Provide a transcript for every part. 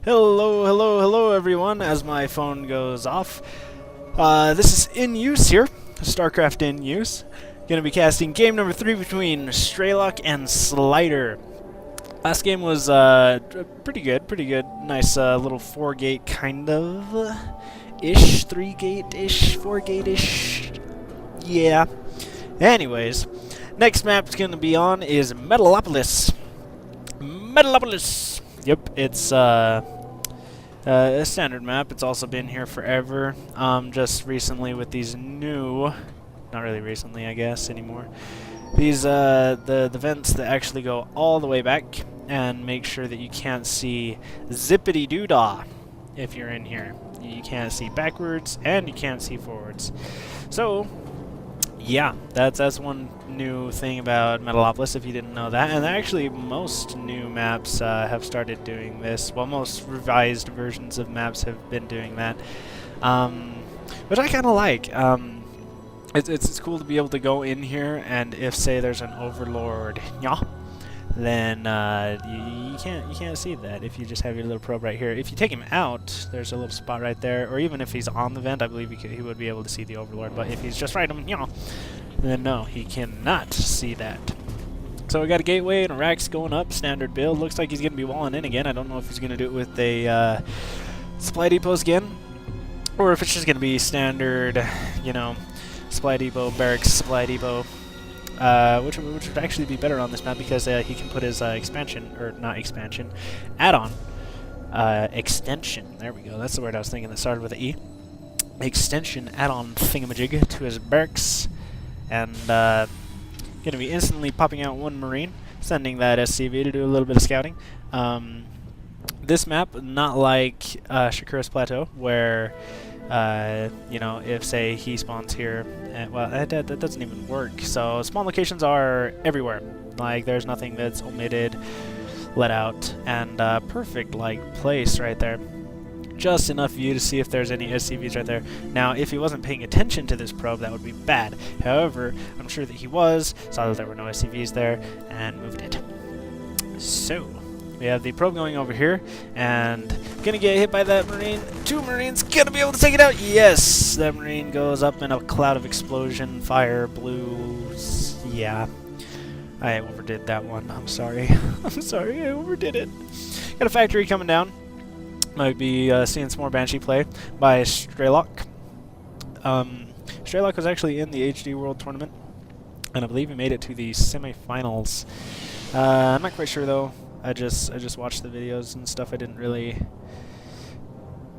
Hello, hello, hello everyone, as my phone goes off. This is InUse here, Starcraft InUse. Gonna be casting game number 3 between mouzStrelok and SLiDeR. Last game was pretty good. Nice little 4-gate kind of ish, 3-gate-ish, 4-gate-ish. Yeah. Anyways, next map is gonna be on is Metalopolis. Yep, it's a standard map. It's also been here forever. Just recently with these new, not really recently, I guess, anymore. These the vents that actually go all the way back and make sure that you can't see zippity doo dah if you're in here. You can't see backwards and you can't see forwards. So yeah, that's one new thing about Metalopolis, if you didn't know that. And actually, most new maps have started doing this. Well, most revised versions of maps have been doing that, which I kind of like. It's cool to be able to go in here, and if, say, there's an overlord, then you can't see that if you just have your little probe right here. If you take him out, there's a little spot right there, or even if he's on the vent, I believe he would be able to see the overlord. But if he's just right on, then no, he cannot see that. So we got a gateway and a racks going up, standard build. Looks like he's going to be walling in again. I don't know if he's going to do it with a supply depots again, or if it's just going to be standard, supply depot, barracks, supply depot. Which would actually be better on this map because he can put his extension. There we go, that's the word I was thinking that started with an E. Extension add-on thingamajig to his barracks. And going to be instantly popping out one Marine, sending that SCV to do a little bit of scouting. This map, not like Shakura's Plateau, where if, say, he spawns here, well, that doesn't even work. So spawn locations are everywhere. Like, there's nothing that's omitted, let out, and perfect, like, place right there. Just enough view to see if there's any SCVs right there. Now, if he wasn't paying attention to this probe, that would be bad. However, I'm sure that he was, saw that there were no SCVs there, and moved it. So we have the probe going over here, and gonna get hit by that Marine. 2 Marines gonna be able to take it out. Yes! That Marine goes up in a cloud of explosion, fire, blues. Yeah. I overdid that one. I'm sorry. I'm sorry, I overdid it. Got a factory coming down. Might be seeing some more Banshee play by SLiDeR. SLiDeR was actually in the HD World Tournament, and I believe he made it to the semifinals. I'm not quite sure though. I just watched the videos and stuff. I didn't really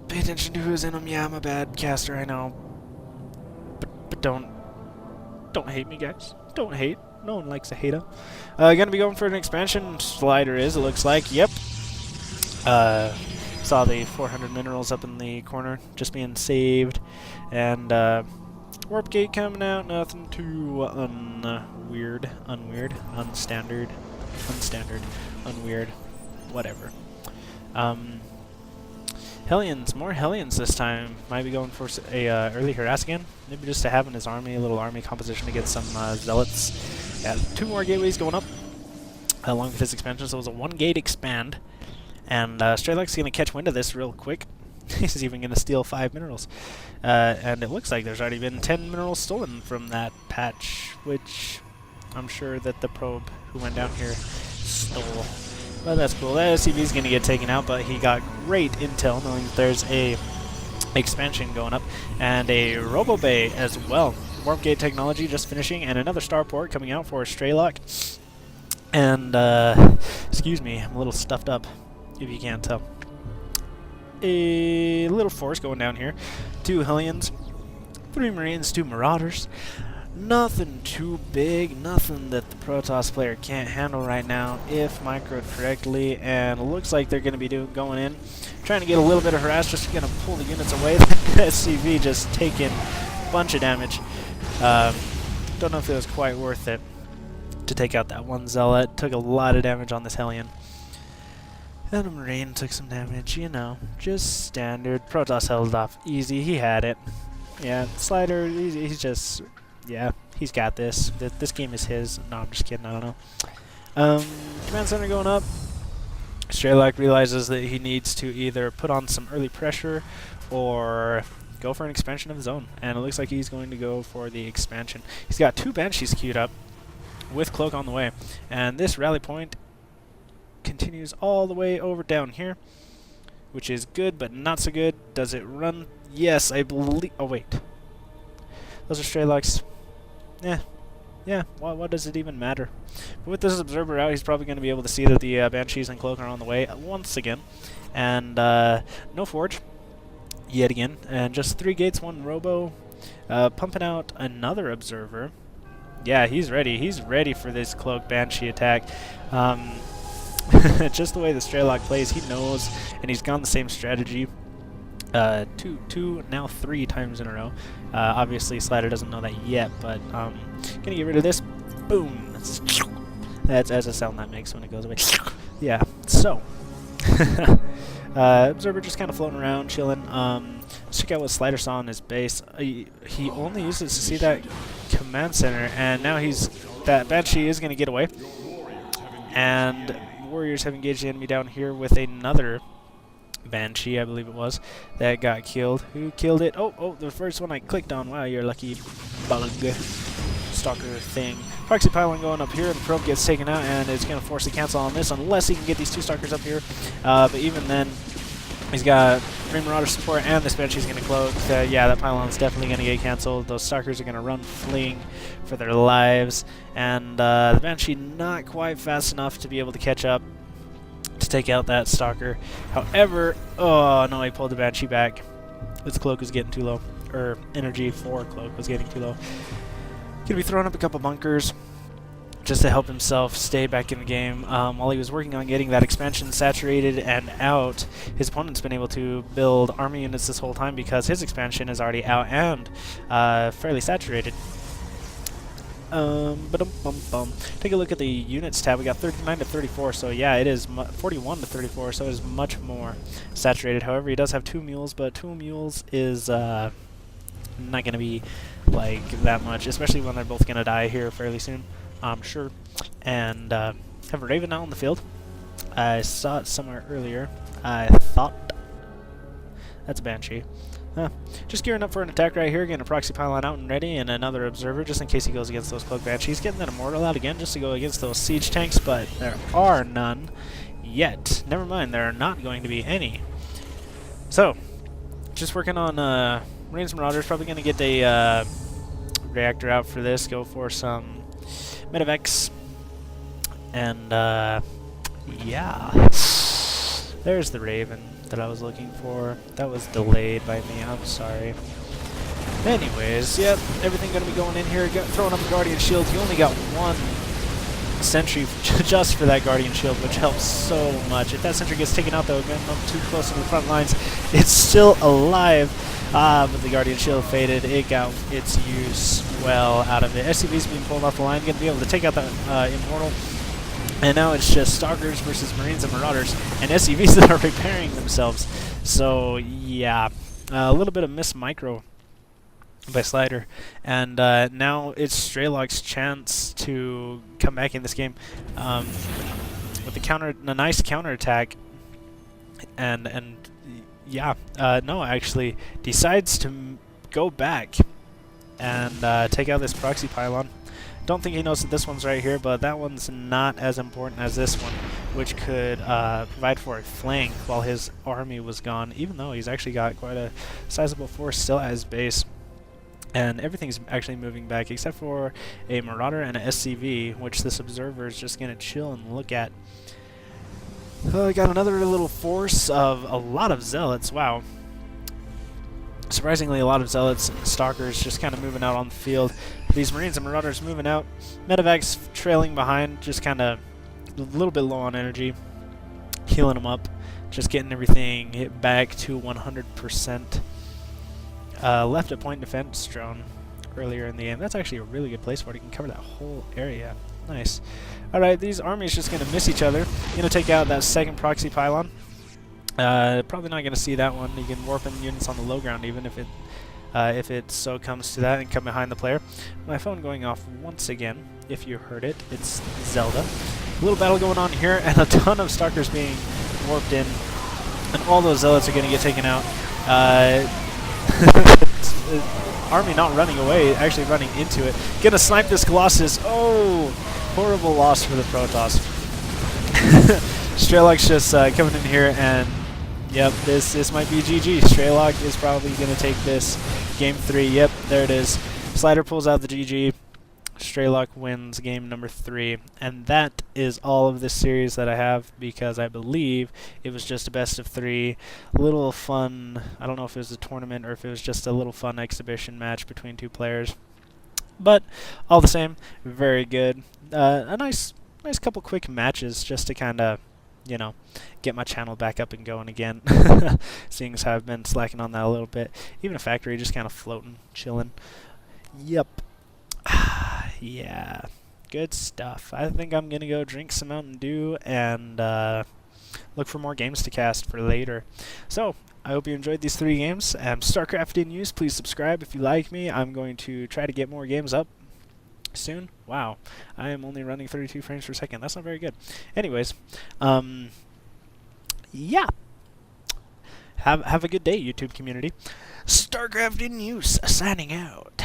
pay attention to who's in them. Yeah, I'm a bad caster, I know. But don't hate me, guys. Don't hate. No one likes a hater. Gonna be going for an expansion. SLiDeR is, it looks like. Yep. Saw the 400 minerals up in the corner just being saved, and warp gate coming out. Nothing too unweird, unweird, whatever. Hellions, more Hellions this time. Might be going for a early harass again. Maybe just to have in his army, a little army composition to get some zealots. Yeah, 2 more gateways going up along with his expansion. So it was a 1-gate expand. And SLiDER's going to catch wind of this real quick. He's even going to steal 5 minerals. And it looks like there's already been 10 minerals stolen from that patch, which I'm sure that the probe who went down here stole. But that's cool. That SCV's going to get taken out, but he got great intel knowing that there's a expansion going up and a Robo Bay as well. Warp Gate technology just finishing, and another starport coming out for SLiDER. And, excuse me, I'm a little stuffed up, if you can't tell. A little force going down here. 2 Hellions, 3 Marines, 2 Marauders. Nothing too big, nothing that the Protoss player can't handle right now if microed correctly, and it looks like they're going to be going in, trying to get a little bit of harass, just going to pull the units away. The SCV just taking a bunch of damage. Don't know if it was quite worth it to take out that one Zealot. Took a lot of damage on this Hellion. And a Marine took some damage, just standard. Protoss held off easy, he had it. Yeah, SLiDER, he's just, yeah, he's got this. This game is his. No, I'm just kidding, I don't know. Command center going up. SLiDeR realizes that he needs to either put on some early pressure or go for an expansion of his own, and it looks like he's going to go for the expansion. He's got 2 Banshees queued up with Cloak on the way, and this rally point continues all the way over down here, which is good but not so good. Does it run? Yes, I believe. Oh wait, those are SLiDERs. Yeah, what does it even matter? But with this observer out, he's probably going to be able to see that the Banshees and Cloak are on the way once again. And no Forge yet again. And just 3 gates, 1 Robo. Pumping out another observer. Yeah, he's ready. He's ready for this Cloak Banshee attack. Just the way the SLiDER plays, he knows, and he's gone the same strategy. 2, now 3 times in a row. Obviously, SLiDER doesn't know that yet, but gonna get rid of this. Boom! That's a sound that makes when it goes away. Yeah. So, observer just kind of floating around, chilling. Let's check out what SLiDER saw on his base. He only uses to see that command center, and now that Banshee is gonna get away, and Warriors have engaged the enemy down here with another Banshee, I believe it was, that got killed. Who killed it? Oh, the first one I clicked on. Wow, you're lucky, bug. Stalker thing. Proxy pylon going up here, and the probe gets taken out, and it's going to force a cancel on this unless he can get these 2 Stalkers up here. But even then, he's got Marine Marauder support, and this Banshee's going to cloak. Yeah, that pylon's definitely going to get canceled. Those Stalkers are going to run fleeing for their lives, and the Banshee not quite fast enough to be able to catch up to take out that Stalker. However, oh no, he pulled the Banshee back. This Cloak was getting too low, or energy for Cloak was getting too low. Gonna be throwing up a couple bunkers just to help himself stay back in the game. While he was working on getting that expansion saturated and out, his opponent's been able to build army units this whole time because his expansion is already out and fairly saturated. Take a look at the units tab. We got 39 to 34, so yeah, it is 41 to 34, so it is much more saturated. However, he does have 2 mules, but 2 mules is not going to be like that much, especially when they're both going to die here fairly soon, I'm sure. And have a Raven out on the field. I saw it somewhere earlier. I thought that's a Banshee. Just gearing up for an attack right here, getting a proxy pylon out and ready, and another observer just in case he goes against those Cloak Banshees. Getting that Immortal out again just to go against those siege tanks, but there are none yet. Never mind, there are not going to be any. So, just working on Marines and Marauders. Probably going to get a reactor out for this. Go for some Medivacs. And, yeah. There's the Raven that I was looking for. That was delayed by me, I'm sorry. Anyways, yep, everything gonna be going in here. Throwing up a Guardian Shield. He only got 1 sentry just for that Guardian Shield, which helps so much. If that sentry gets taken out though, getting up too close to the front lines, it's still alive. But the Guardian Shield faded. It got its use well out of it. SCV's being pulled off the line, gonna be able to take out the Immortal. And now it's just Stalkers versus Marines and Marauders, and SCVs that are repairing themselves. So, yeah, a little bit of miss micro by SLiDER. And now it's SLiDER's chance to come back in this game with a nice counterattack. And yeah, no, actually decides to go back and take out this proxy pylon. Don't think he knows that this one's right here, but that one's not as important as this one, which could provide for a flank while his army was gone, even though he's actually got quite a sizable force still at his base. And everything's actually moving back, except for a Marauder and a SCV, which this observer is just going to chill and look at. I got another little force of a lot of Zealots, wow. Surprisingly, a lot of Zealots and Stalkers just kind of moving out on the field. These Marines and Marauders moving out. Medivacs trailing behind, just kind of a little bit low on energy. Healing them up. Just getting everything hit back to 100%. Left a point defense drone earlier in the game. That's actually a really good place for it. You can cover that whole area. Nice. Alright, these armies just going to miss each other. Going to take out that second proxy pylon. Probably not going to see that one. You can warp in units on the low ground even if it so comes to that, and come behind the player. My phone going off once again, if you heard it. It's Zelda. A little battle going on here, and a ton of Stalkers being warped in, and all those zealots are going to get taken out. Army not running away, actually running into it. Gonna snipe this Colossus. Oh, horrible loss for the Protoss. SLiDER's just coming in here, and yep, this might be GG. SLiDER is probably gonna take this game 3. Yep, there it is. SLiDER pulls out the GG. SLiDER wins game number 3, and that is all of this series that I have, because I believe it was just a best of 3 little fun. I don't know if it was a tournament or if it was just a little fun exhibition match between 2 players, but all the same, very good. A nice couple quick matches just to kind of, you know, get my channel back up and going again, seeing as how I've been slacking on that a little bit. Even a factory just kind of floating, chilling. Yep. Yeah, good stuff. I think I'm going to go drink some Mountain Dew and look for more games to cast for later. So, I hope you enjoyed these 3 games. Starcraft InUse, please subscribe if you like me. I'm going to try to get more games up soon. Wow, I am only running 32 frames per second. That's not very good. Anyways, yeah. Have a good day, YouTube community. Starcraft InUse, signing out.